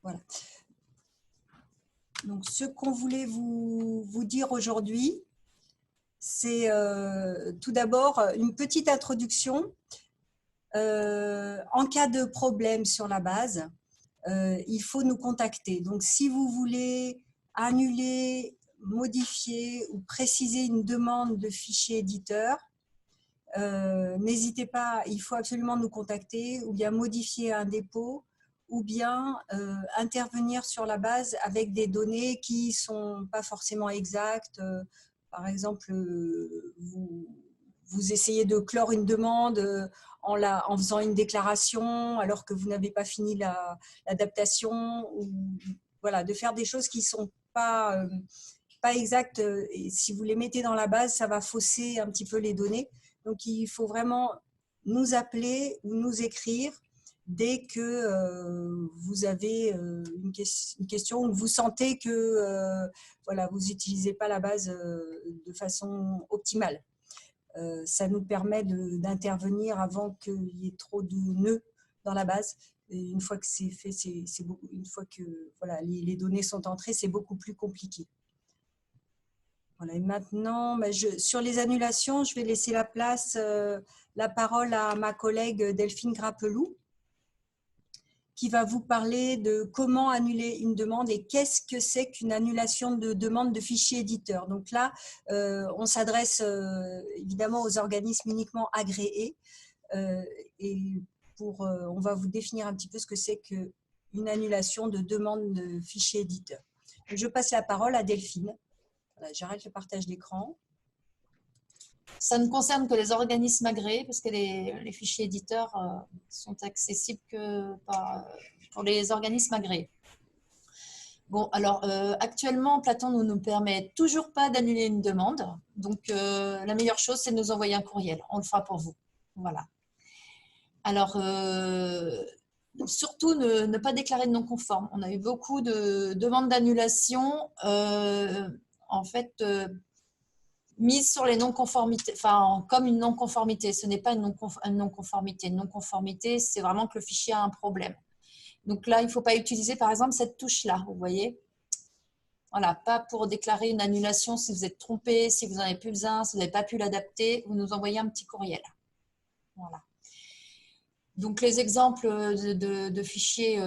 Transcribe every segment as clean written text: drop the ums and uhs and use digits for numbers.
Voilà. Donc, ce qu'on voulait vous dire aujourd'hui, c'est tout d'abord une petite introduction. En cas de problème sur la base, il faut nous contacter. Donc, si vous voulez annuler, modifier ou préciser une demande de fichier éditeur, n'hésitez pas, il faut absolument nous contacter ou bien modifier un dépôt ou bien intervenir sur la base avec des données qui ne sont pas forcément exactes. Par exemple, vous essayez de clore une demande en faisant une déclaration alors que vous n'avez pas fini l'adaptation, ou voilà, de faire des choses qui ne sont pas exactes. Et si vous les mettez dans la base, ça va fausser un petit peu les données. Donc, il faut vraiment nous appeler ou nous écrire dès que vous avez une question ou vous sentez que voilà, vous n'utilisez pas la base de façon optimale. Ça nous permet d'intervenir avant qu'il y ait trop de nœuds dans la base. Et une fois que c'est fait, une fois que voilà, les données sont entrées, c'est beaucoup plus compliqué. Voilà, et maintenant, sur les annulations, je vais laisser la parole à ma collègue Delphine Grappelou, qui va vous parler de comment annuler une demande et qu'est-ce que c'est qu'une annulation de demande de fichier éditeur. Donc là, on s'adresse évidemment aux organismes uniquement agréés et on va vous définir un petit peu ce que c'est qu'une annulation de demande de fichier éditeur. Je passe la parole à Delphine. Voilà, j'arrête le partage d'écran. Ça ne concerne que les organismes agréés parce que les fichiers éditeurs sont accessibles que pour les organismes agréés. Bon, alors actuellement, Platon ne nous permet toujours pas d'annuler une demande. Donc, la meilleure chose, c'est de nous envoyer un courriel. On le fera pour vous. Voilà. Alors, surtout, ne pas déclarer de non-conforme. On a eu beaucoup de demandes d'annulation. En fait, mise sur les non-conformités, enfin, comme une non-conformité. Ce n'est pas une non-conformité. Une non-conformité, c'est vraiment que le fichier a un problème. Donc là, il ne faut pas utiliser, par exemple, cette touche-là, vous voyez. Voilà, pas pour déclarer une annulation si vous êtes trompé, si vous n'en avez plus besoin, si vous n'avez pas pu l'adapter, vous nous envoyez un petit courriel. Voilà. Donc, les exemples de fichiers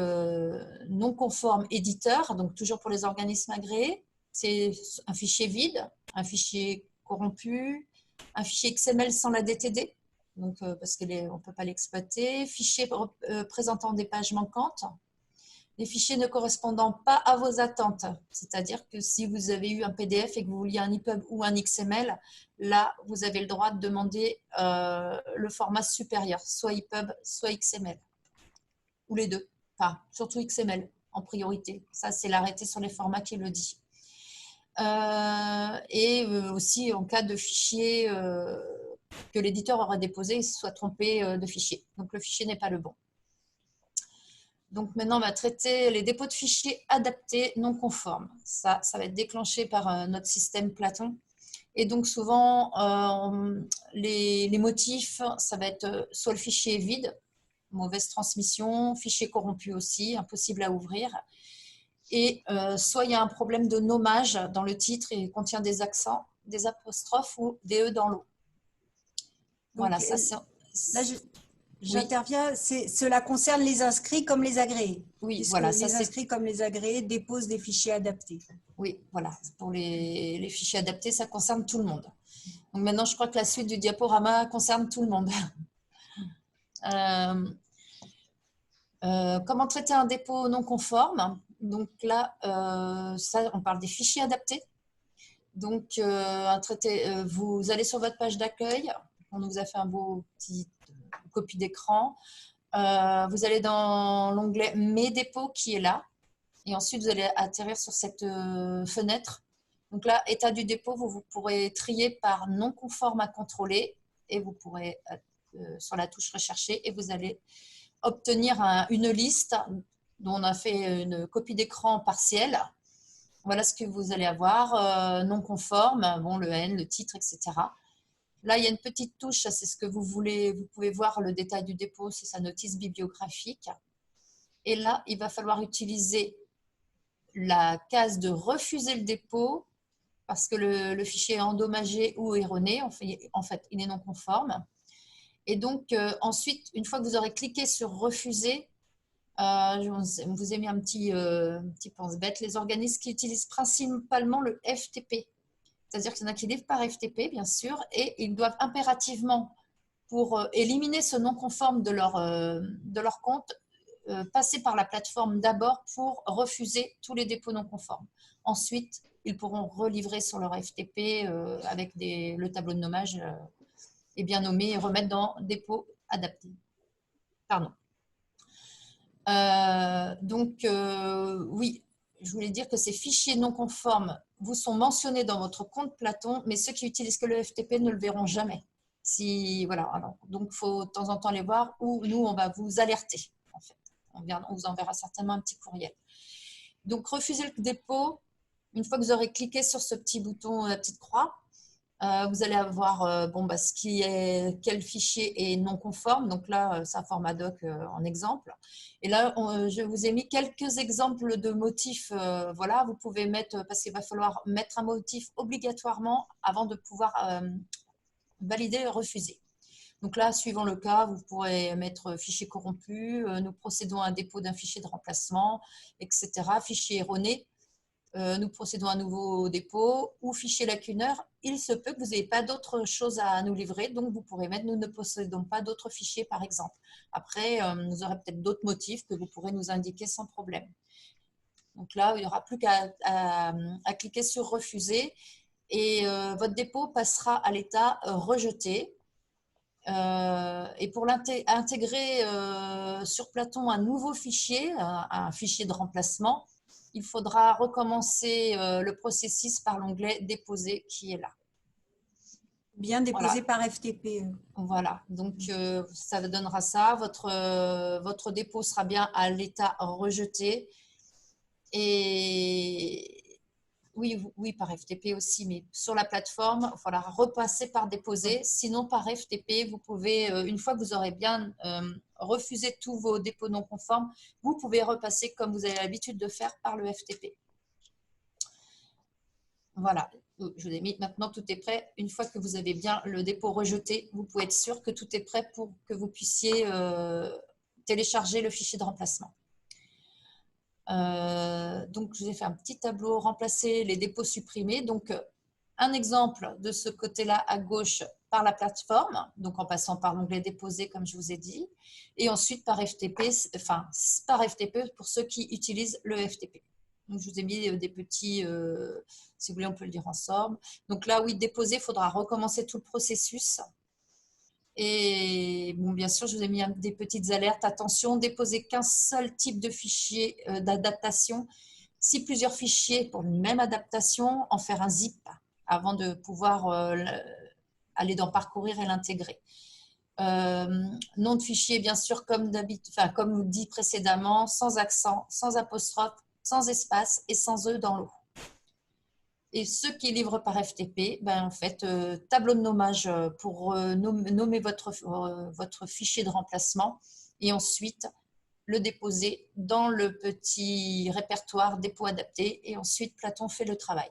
non conformes éditeurs, donc toujours pour les organismes agréés, c'est un fichier vide, un fichier corrompu, un fichier XML sans la DTD, donc, parce qu'on ne peut pas l'exploiter, fichier présentant des pages manquantes, les fichiers ne correspondant pas à vos attentes, c'est-à-dire que si vous avez eu un PDF et que vous vouliez un EPUB ou un XML, là, vous avez le droit de demander le format supérieur, soit EPUB, soit XML, ou les deux, enfin, surtout XML en priorité. Ça, c'est l'arrêté sur les formats qui le dit. Et aussi en cas de fichier que l'éditeur aura déposé et soit trompé de fichier. Donc, le fichier n'est pas le bon. Donc maintenant, on va traiter les dépôts de fichiers adaptés non conformes. Ça va être déclenché par notre système Platon. Et donc souvent, les motifs, ça va être soit le fichier est vide, mauvaise transmission, fichier corrompu aussi, impossible à ouvrir. Et soit il y a un problème de nommage dans le titre et il contient des accents, des apostrophes ou des E dans l'eau. Voilà, ça c'est... Là, j'interviens, cela concerne les inscrits comme les agréés. Oui, voilà. Les inscrits comme les agréés déposent des fichiers adaptés. Oui, voilà. Pour les fichiers adaptés, ça concerne tout le monde. Donc maintenant, je crois que la suite du diaporama concerne tout le monde. Comment traiter un dépôt non conforme? Donc là, ça, on parle des fichiers adaptés. Donc, vous allez sur votre page d'accueil. On vous a fait un beau petit copie d'écran. Vous allez dans l'onglet « Mes dépôts » qui est là. Et ensuite, vous allez atterrir sur cette fenêtre. Donc là, état du dépôt, vous pourrez trier par non conforme à contrôler et vous pourrez sur la touche rechercher et vous allez obtenir une liste dont on a fait une copie d'écran partielle. Voilà ce que vous allez avoir, non conforme, bon, le N, le titre, etc. Là, il y a une petite touche, c'est ce que vous voulez. Vous pouvez voir le détail du dépôt, c'est sa notice bibliographique. Et là, il va falloir utiliser la case de refuser le dépôt parce que le fichier est endommagé ou erroné. En fait, il est non conforme. Et donc, ensuite, une fois que vous aurez cliqué sur refuser, je vous ai mis un petit pense-bête, les organismes qui utilisent principalement le FTP. C'est-à-dire qu'il y en a qui livrent par FTP, bien sûr, et ils doivent impérativement, pour éliminer ce non-conforme de leur compte, passer par la plateforme d'abord pour refuser tous les dépôts non conformes. Ensuite, ils pourront relivrer sur leur FTP avec le tableau de nommage est bien nommé et remettre dans dépôt adapté. Pardon. Oui, je voulais dire que ces fichiers non conformes vous sont mentionnés dans votre compte Platon, mais ceux qui utilisent que le FTP ne le verront jamais. Voilà, alors, donc il faut de temps en temps les voir ou nous, on va vous alerter. En fait. On vous enverra certainement un petit courriel. Donc, refusez le dépôt. Une fois que vous aurez cliqué sur ce petit bouton, la petite croix, vous allez avoir quel fichier est non conforme. Donc là, c'est un format doc en exemple. Et là, je vous ai mis quelques exemples de motifs. Voilà, vous pouvez mettre, parce qu'il va falloir mettre un motif obligatoirement avant de pouvoir valider et refuser. Donc là, suivant le cas, vous pourrez mettre fichier corrompu, nous procédons à un dépôt d'un fichier de remplacement, etc. Fichier erroné. Nous procédons à un nouveau dépôt ou fichier lacunaire. Il se peut que vous n'ayez pas d'autres choses à nous livrer, donc vous pourrez mettre nous ne possédons pas d'autres fichiers par exemple. Après, vous aurez peut-être d'autres motifs que vous pourrez nous indiquer sans problème. Donc là, il n'y aura plus qu'à cliquer sur refuser et votre dépôt passera à l'état rejeté. Et pour intégrer sur Platon un nouveau fichier, un fichier de remplacement, il faudra recommencer le processus par l'onglet « Déposer » qui est là. Bien déposé par FTP. Voilà, donc ça donnera ça. Votre dépôt sera bien à l'état rejeté. Et oui, par FTP aussi, mais sur la plateforme, il faudra repasser par déposer. Sinon, par FTP, vous pouvez, une fois que vous aurez bien refusé tous vos dépôts non conformes, vous pouvez repasser comme vous avez l'habitude de faire par le FTP. Voilà, je vous ai mis, maintenant tout est prêt. Une fois que vous avez bien le dépôt rejeté, vous pouvez être sûr que tout est prêt pour que vous puissiez télécharger le fichier de remplacement. Donc, je vous ai fait un petit tableau, remplacer les dépôts supprimés. Donc, un exemple de ce côté-là à gauche par la plateforme, donc en passant par l'onglet déposer, comme je vous ai dit, et ensuite par FTP, enfin, par FTP pour ceux qui utilisent le FTP. Donc, je vous ai mis des petits, si vous voulez, on peut le dire ensemble. Donc là, oui, déposer, il faudra recommencer tout le processus. Et bon, bien sûr, je vous ai mis des petites alertes. Attention, déposez qu'un seul type de fichier d'adaptation. Si plusieurs fichiers pour une même adaptation, en faire un zip avant de pouvoir aller dans parcourir et l'intégrer. Nom de fichier, bien sûr, comme dit précédemment, sans accent, sans apostrophe, sans espace et sans E dans l'eau. Et ceux qui livrent par FTP, ben, en fait, tableau de nommage pour nommer votre fichier de remplacement et ensuite le déposer dans le petit répertoire dépôt adapté et ensuite Platon fait le travail.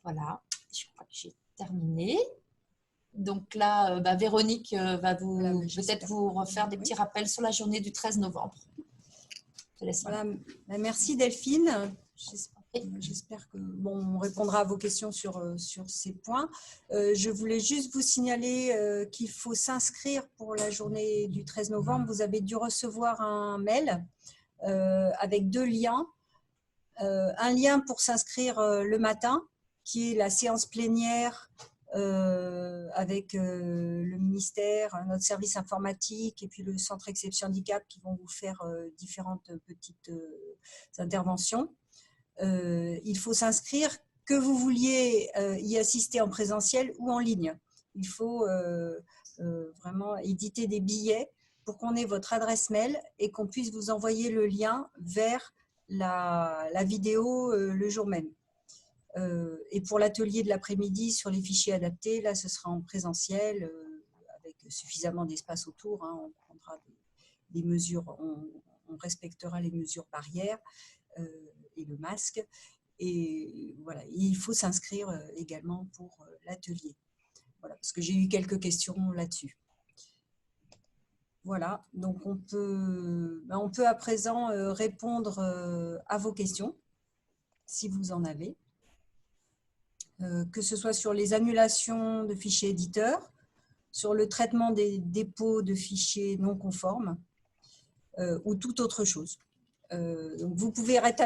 Voilà, je crois que j'ai terminé. Donc là, Véronique va peut-être vous refaire des petits rappels sur la journée du 13 novembre. Je te laisse. Voilà. Merci Delphine. J'espère que on répondra à vos questions sur ces points. Je voulais juste vous signaler qu'il faut s'inscrire pour la journée du 13 novembre. Vous avez dû recevoir un mail avec 2 liens. Un lien pour s'inscrire le matin, qui est la séance plénière avec le ministère, notre service informatique et puis le centre Exception Handicap qui vont vous faire différentes petites interventions. Il faut s'inscrire, que vous vouliez y assister en présentiel ou en ligne. Il faut vraiment éditer des billets pour qu'on ait votre adresse mail et qu'on puisse vous envoyer le lien vers la vidéo le jour même. Et pour l'atelier de l'après-midi sur les fichiers adaptés, là ce sera en présentiel avec suffisamment d'espace autour. On prendra des mesures, on respectera les mesures barrières et le masque. Et voilà, il faut s'inscrire également pour l'atelier. Voilà, parce que j'ai eu quelques questions là-dessus. Voilà, donc on peut à présent répondre à vos questions, si vous en avez, que ce soit sur les annulations de fichiers éditeurs, sur le traitement des dépôts de fichiers non conformes ou toute autre chose. Donc vous pouvez rétablir